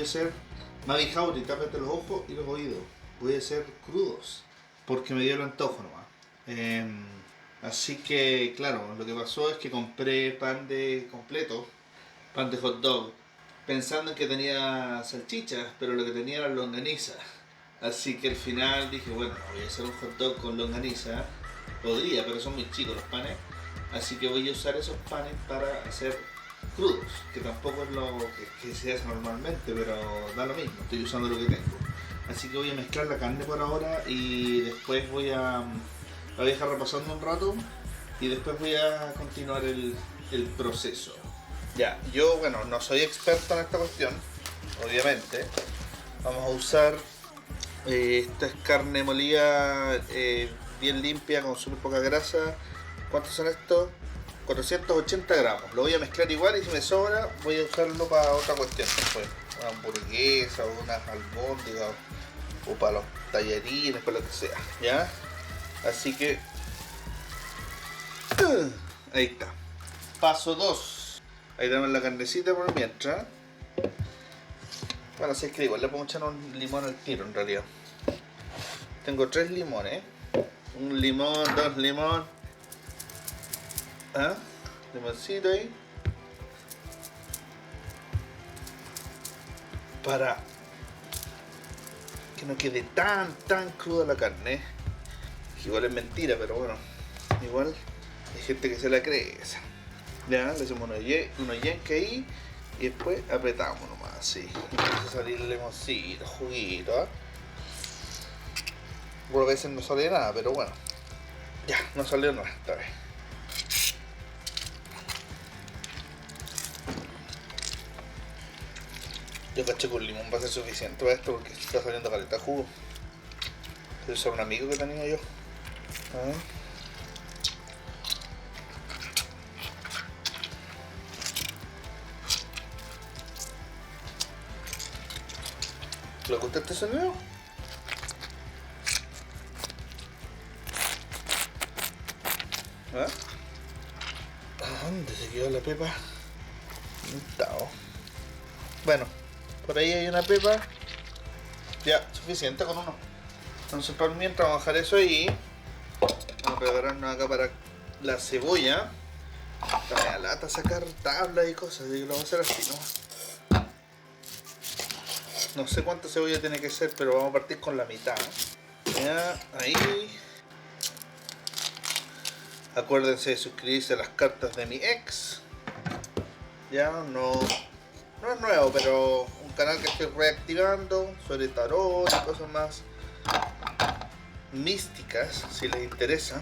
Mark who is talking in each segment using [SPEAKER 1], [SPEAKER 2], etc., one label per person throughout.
[SPEAKER 1] a hacer, Mavi Jauri, tápate los ojos y los oídos. Voy a hacer crudos, porque me dio el antojo nomás. Así que, claro, lo que pasó es que compré pan de completo, pan de hot dog, pensando en que tenía salchichas, pero lo que tenía era longaniza. Así que al final dije, bueno, voy a hacer un hot dog con longaniza. Podría, pero son muy chicos los panes. Así que voy a usar esos panes para hacer crudos, que tampoco es lo que se hace normalmente, pero da lo mismo, estoy usando lo que tengo. Así que voy a mezclar la carne por ahora y después la voy a dejar repasando un rato y después voy a continuar el proceso. Ya, yo bueno, no soy experto en esta cuestión, obviamente. Vamos a usar, esta es carne molida, bien limpia, con súper poca grasa. ¿Cuántos son estos? 480 gramos. Lo voy a mezclar igual y si me sobra voy a usarlo para otra cuestión después. Una hamburguesa o unas albóndigas o para los tallarines, para lo que sea, ¿ya? Así que ahí está. Paso 2. Ahí tenemos la carnecita por mientras. Bueno, si es que igual le puedo echar un limón al tiro en realidad. Tengo 3 limones. Un limón, 2 limón. ¿Ah? Limoncito ahí. Para que no quede tan cruda la carne. Igual es mentira, pero bueno. Igual hay gente que se la cree esa. Ya, le hacemos unos yenques ahí. Y después apretamos nomás así. Empieza a salir el limoncito, juguito, ¿eh? Por veces no sale nada, pero bueno. Ya, no salió nada esta vez. Yo caché que un limón va a ser suficiente para esto porque está saliendo caleta de jugo. Ese es un amigo que tenía yo. A ver. ¿Le gusta este sonido? ¿Ah? ¿Dónde se quedó la pepa? Bueno, por ahí hay una pepa. Ya, suficiente con uno. Entonces por mientras vamos a dejar eso ahí. Vamos a prepararnos acá para la cebolla. Esta me da lata sacar tablas y cosas, así que lo vamos a hacer así nomás. No sé cuánta cebolla tiene que ser, pero vamos a partir con la mitad. Ya, ahí. Acuérdense de suscribirse a las cartas de mi ex. Ya, no es nuevo, pero un canal que estoy reactivando sobre tarot y cosas más místicas, si les interesa.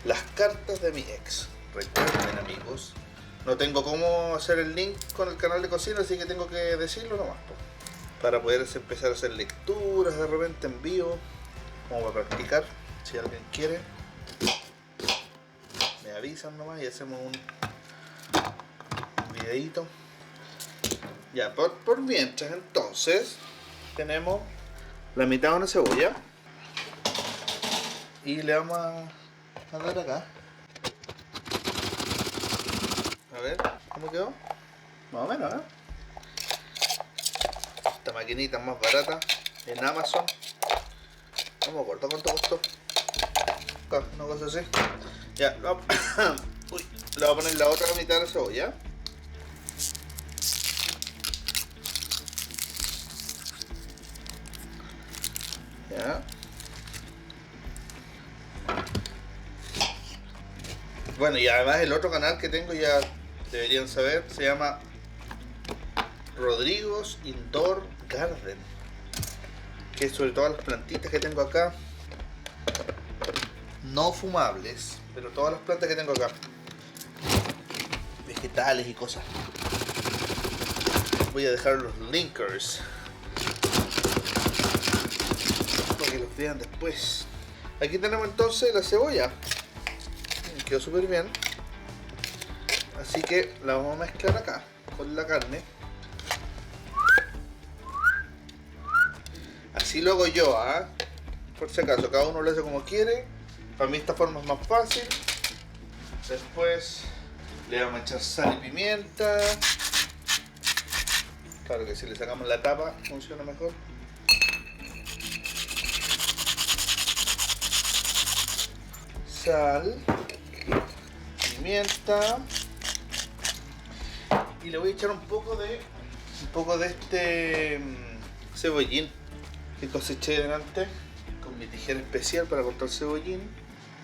[SPEAKER 1] Las cartas de mi ex. Recuerden, amigos, no tengo cómo hacer el link con el canal de cocina, así que tengo que decirlo nomás, para poder empezar a hacer lecturas de repente en vivo, como para practicar. Si alguien quiere, me avisan nomás y hacemos un videito. Ya, por mientras entonces tenemos la mitad de una cebolla y le vamos a dar acá. A ver, ¿cómo quedó? Más o menos, ¿eh? Esta maquinita más barata en Amazon. No me acuerdo cuánto costó. Acá, una cosa así. Ya, uy, le voy a poner la otra mitad de la cebolla. Ya. Bueno, y además el otro canal que tengo, ya deberían saber, se llama Rodrigo's Indoor Garden, que es sobre todas las plantitas que tengo acá, no fumables, pero todas las plantas que tengo acá, vegetales y cosas. Voy a dejar los linkers para que los vean después. Aquí tenemos entonces la cebolla. Quedó súper bien. Así que la vamos a mezclar acá con la carne. Así lo hago yo, ¿ah? Por si acaso, cada uno lo hace como quiere. Para mí esta forma es más fácil. Después le vamos a echar sal y pimienta. Claro que si le sacamos la tapa funciona mejor. Sal, pimienta y le voy a echar un poco de este cebollín que coseché delante con mi tijera especial para cortar cebollín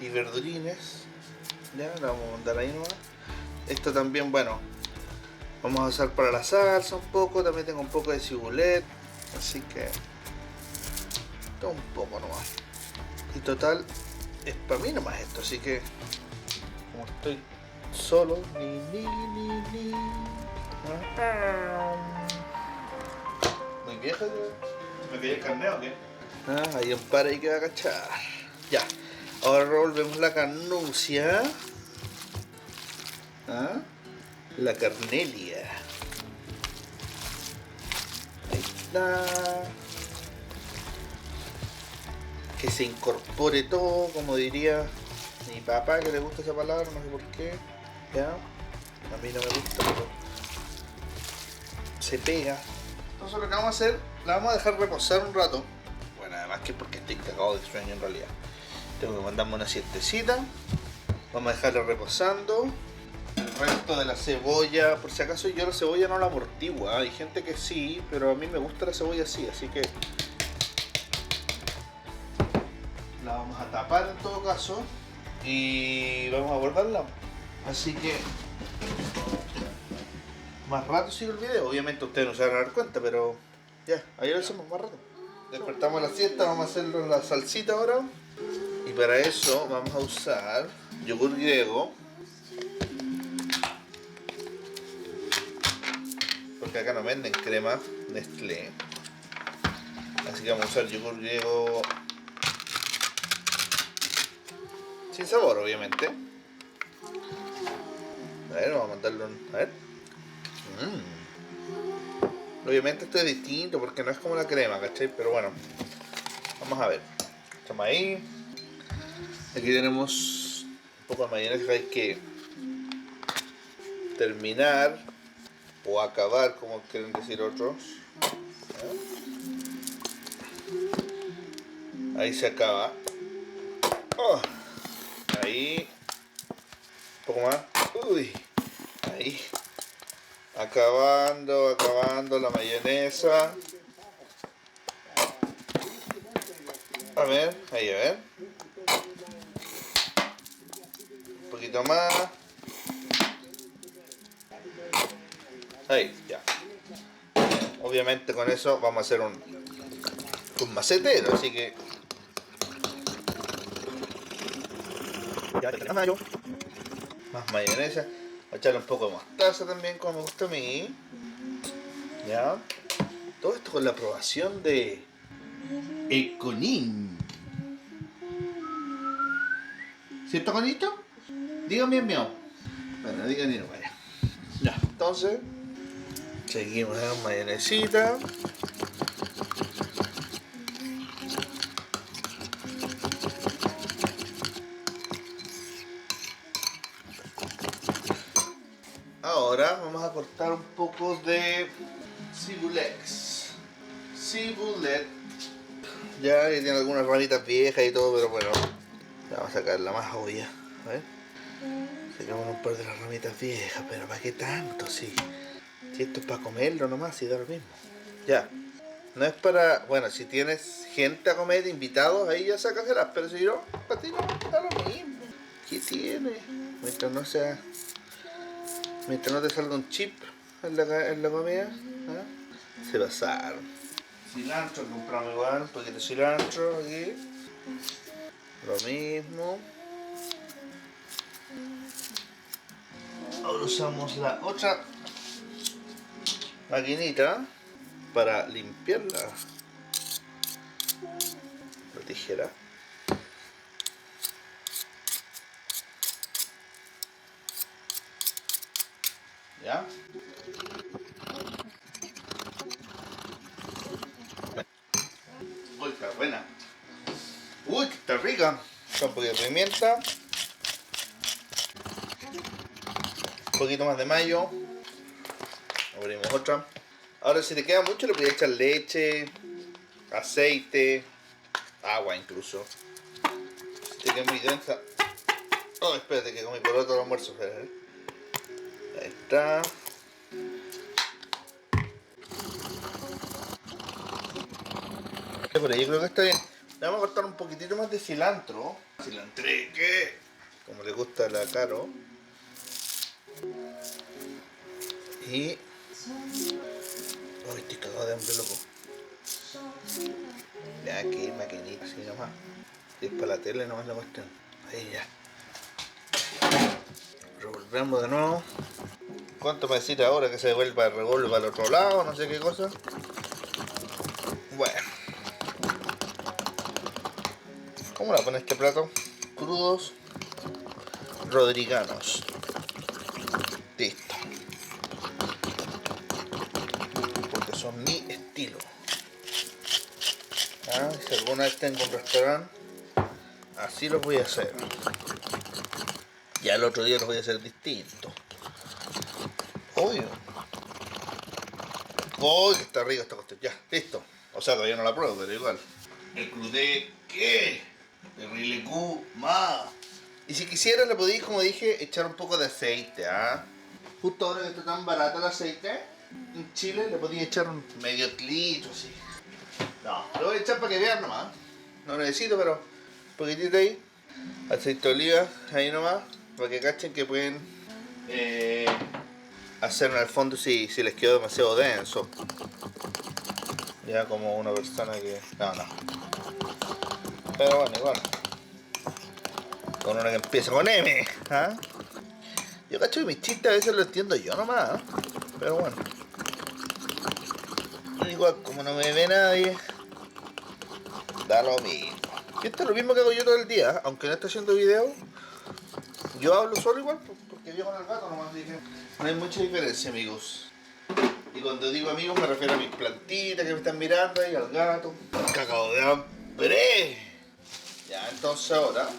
[SPEAKER 1] y verdurines. Ya, la vamos a mandar ahí nomás. Esto también, bueno, vamos a usar para la salsa un poco. También tengo un poco de cibulet, así que todo un poco nomás. Y total, es para mí nomás esto, así que como estoy solo, muy vieja, ¿me cayó el carneo o qué? Hay un par ahí que va a cachar. Ya, ahora revolvemos la carnucia. La carnelia. Ahí está. Que se incorpore todo, como diría mi papá, que le gusta esa palabra, no sé por qué. Ya, a mí no me gusta, pero se pega. Entonces lo que vamos a hacer, la vamos a dejar reposar un rato. Bueno, además que porque estoy cagado de sueño en realidad. Tengo que mandarme una siestecita. Vamos a dejarla reposando. El resto de la cebolla, por si acaso yo la cebolla no la amortigua. Hay gente que sí, pero a mí me gusta la cebolla así, así que la vamos a tapar en todo caso y vamos a guardarla. Así que más rato sigue el video. Obviamente ustedes no se van a dar cuenta, pero ya, ahí lo hacemos más rato. Despertamos la siesta, vamos a hacerlo en la salsita ahora. Y para eso vamos a usar yogur griego. Porque acá no venden crema Nestlé. Así que vamos a usar yogur griego sin sabor, obviamente. A ver, vamos a mandarlo. A ver. Obviamente esto es distinto porque no es como la crema, ¿cachai? Pero bueno, vamos a ver. Estamos ahí. Aquí tenemos un poco de mayonesa que hay que terminar o acabar, como quieren decir otros. Ahí se acaba. Oh, ahí. Un poco más. Uy. Ahí. Acabando la mayonesa. A ver, ahí, a ver. Un poquito más. Ahí, ya. Obviamente con eso vamos a hacer un macetero, así que ya tenemos mayo. Más mayonesa. Voy a echarle un poco de mostaza también, como me gusta a mí. Ya. Todo esto con la aprobación de Econin. ¿Cierto, Conito? Dígame, miau. Bueno, digan y no vaya. Ya, entonces seguimos con mayonesita. Ahora vamos a cortar un poco de cibulex. Cibulet. Ya tiene algunas ramitas viejas y todo, pero bueno. Vamos a sacar la más obvia. A ver. Sacamos un par de las ramitas viejas, pero ¿para qué tanto? Si esto es para comerlo nomás, y da lo mismo. Ya. No es para... Bueno, si tienes gente a comer, invitados, ahí ya sácaselas. Pero si no, para ti no, da lo mismo. ¿Qué tiene? Mientras no sea... Mientras no te salga un chip en la comida, se pasaron. Cilantro, compramos igual, un poquito de cilantro aquí. Lo mismo. Ahora usamos la otra maquinita para limpiarla. La tijera. ¿Ya? Uy, está buena. Uy, está rica. Un poquito de pimienta. Un poquito más de mayo. Abrimos otra. Ahora si te queda mucho le podías echar leche, aceite, agua incluso. Si te queda muy densa... Oh, espérate que comí por otro almuerzo. Espérate. Ahí está. Pero yo creo que está bien. Le vamos a cortar un poquitito más de cilantro. Cilantreque, como le gusta a la Caro. Y... Ay, estoy cagado de hambre, loco. Ya aquí, maquinita, así nomás. Y es para la tele nomás la cuestión. Ahí ya. Revolvemos de nuevo. ¿Cuánto me decís ahora que se revuelva al otro lado? No sé qué cosa. Bueno. ¿Cómo la pone este plato? Crudos rodriganos. Listo. Porque son mi estilo. ¿Ah? Si alguna vez tengo un restaurante, así los voy a hacer. Ya el otro día los voy a hacer distintos. Obvio. ¡Oh, que está rico esta cuestión! Ya, listo. O sea, todavía no la pruebo, pero igual. El crudé, ¿qué? El rilecú, más. Y si quisiera le podéis, como dije, echar un poco de aceite, ¿ah? Justo ahora que está tan barato el aceite, en Chile le podéis echar un medio litro, así. No, lo voy a echar para que vean nomás. No necesito, pero un poquitito ahí. Aceite de oliva, ahí nomás, para que cachen que pueden hacer en el fondo si les quedó demasiado denso. Ya como una persona que... No. Pero bueno, igual. Con una que empieza con M, ¿ah? Yo cacho que mis chistes a veces lo entiendo yo nomás, ¿eh? Pero bueno. Igual, como no me ve nadie, da lo mismo. Y esto es lo mismo que hago yo todo el día, aunque no esté haciendo video. Yo hablo solo igual, porque yo con el gato nomás dije. No hay mucha diferencia, amigos. Y cuando digo amigos me refiero a mis plantitas que me están mirando ahí, al gato. Cagado de hambre. Ya, entonces ahora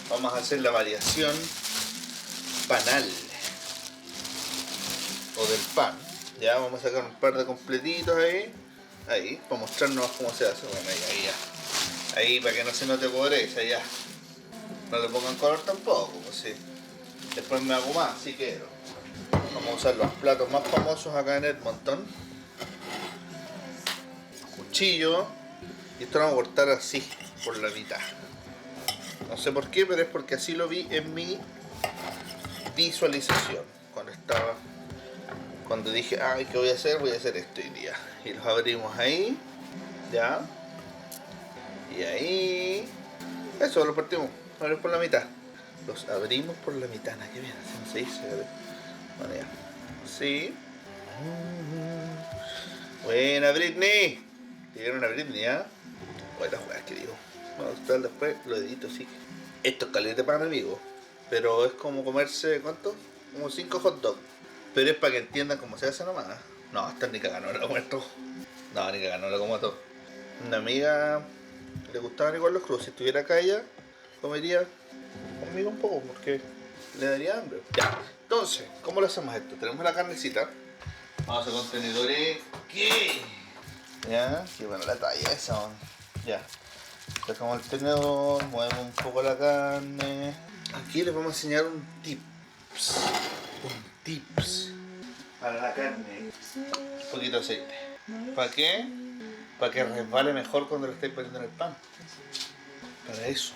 [SPEAKER 1] vamos a hacer la variación panal. O del pan. Ya, vamos a sacar un par de completitos ahí. Ahí, para mostrarnos cómo se hace. Bueno, ahí ya. Ahí, para que no se note pobreza, ya. No le pongan color tampoco, pues sí. Después me hago más, si quiero. Vamos a usar los platos más famosos acá en Edmonton. Cuchillo. Y esto lo vamos a cortar así, por la mitad. No sé por qué, pero es porque así lo vi en mi visualización. Cuando dije, ay, ¿qué voy a hacer? Voy a hacer esto hoy día. Y los abrimos ahí. Ya. Y ahí. Eso, lo partimos. Abrimos por la mitad. Los abrimos por la mitad. ¿Qué bien? Así no se dice. Bueno, ya. Sí. Buena, Britney. ¿Llegaron a Britney, ya? Buena juega, que digo. Bueno, después lo edito, sí. Esto es caleta de pan, amigo. Pero es como comerse, ¿cuánto? Como 5 hot dogs. Pero es para que entiendan cómo se hace nomás. No, esta ni cagando la como esto. No, ni cagando la como todo. Una amiga le gustaban igual los crudos. Si estuviera acá ella, comería conmigo un poco porque le daría hambre. Ya, entonces, ¿cómo lo hacemos esto? Tenemos la carnecita. Vamos a contenedores. ¿Qué? Ya, qué buena la talla esa. Ya. Sacamos el tenedor, movemos un poco la carne. Aquí les vamos a enseñar un tips para la carne. Un poquito de aceite. ¿Para qué? Para que resbale mejor cuando lo estéis poniendo en el pan. Para eso.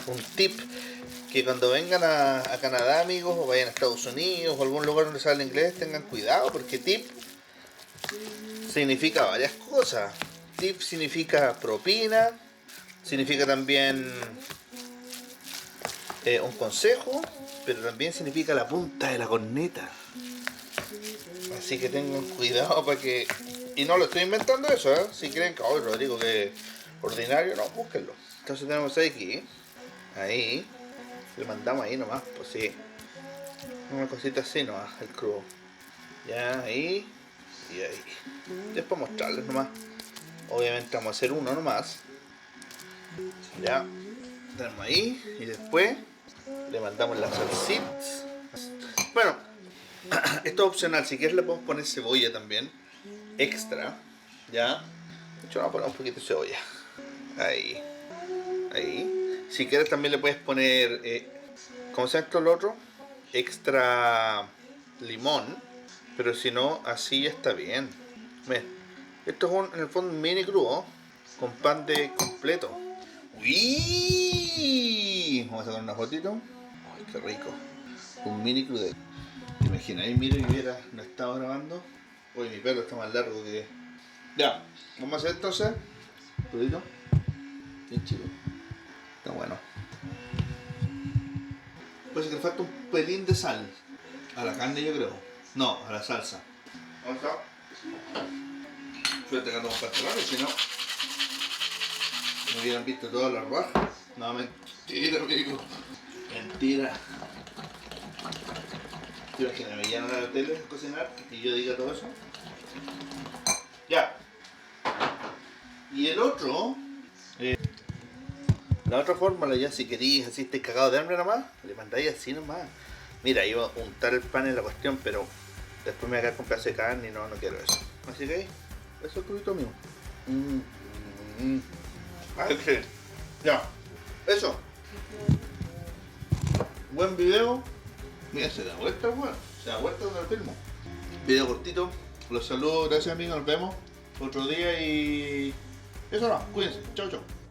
[SPEAKER 1] Un tip que cuando vengan a Canadá, amigos, o vayan a Estados Unidos o algún lugar donde se habla inglés, tengan cuidado porque tip significa varias cosas. Tip significa propina, significa también un consejo, pero también significa la punta de la corneta. Así que tengan cuidado para que... Y no lo estoy inventando eso, ¿eh? Si creen que, oh, Rodrigo, que ordinario, no, búsquenlo. Entonces tenemos aquí, ahí, le mandamos ahí nomás, pues sí. Una cosita así nomás, el crudo. Ya, ahí, y ahí. Después mostrarles nomás. Obviamente vamos a hacer uno nomás. Ya, tenemos ahí, y después le mandamos las salsitas. Bueno, esto es opcional, si quieres le podemos poner cebolla también, extra, ¿ya? De hecho vamos a poner un poquito de cebolla, ahí, ahí. Si quieres también le puedes poner, ¿cómo se llama esto lo otro? Extra limón, pero si no, así ya está bien. Ven, esto es en el fondo un mini crudo, con pan de completo. ¡Uy! Vamos a sacar una fotito. ¡Ay, qué rico! Un mini crudo. ¿Te imaginas? Mira, yo hubiera no estado grabando. Uy, mi pelo está más largo que... Ya, vamos a hacer entonces. Crudito. Bien chido. Está bueno. Pues que le falta un pelín de sal. A la carne yo creo. No, a la salsa. ¿Cómo está? Suerte que no compartirlo, si no me hubieran visto todas las rajas. No, mentira, amigo. Mentira. ¿Te imaginas? Me llaman a la tele a cocinar y yo diga todo eso. Ya. Y el otro, la otra fórmula, ya si queréis, así estáis cagados de hambre nomás, le mandáis así nomás. Mira, iba a untar el pan en la cuestión, pero después me voy a quedar con pedazo de carne y no quiero eso. Así que, eso es crudito mío. Excelente. Ya, eso. Buen video. Mira, se da vuelta, weón. Se da vuelta con el filmo. Video cortito. Los saludo, gracias amigos, nos vemos otro día y... eso no, cuídense. Chau, chau.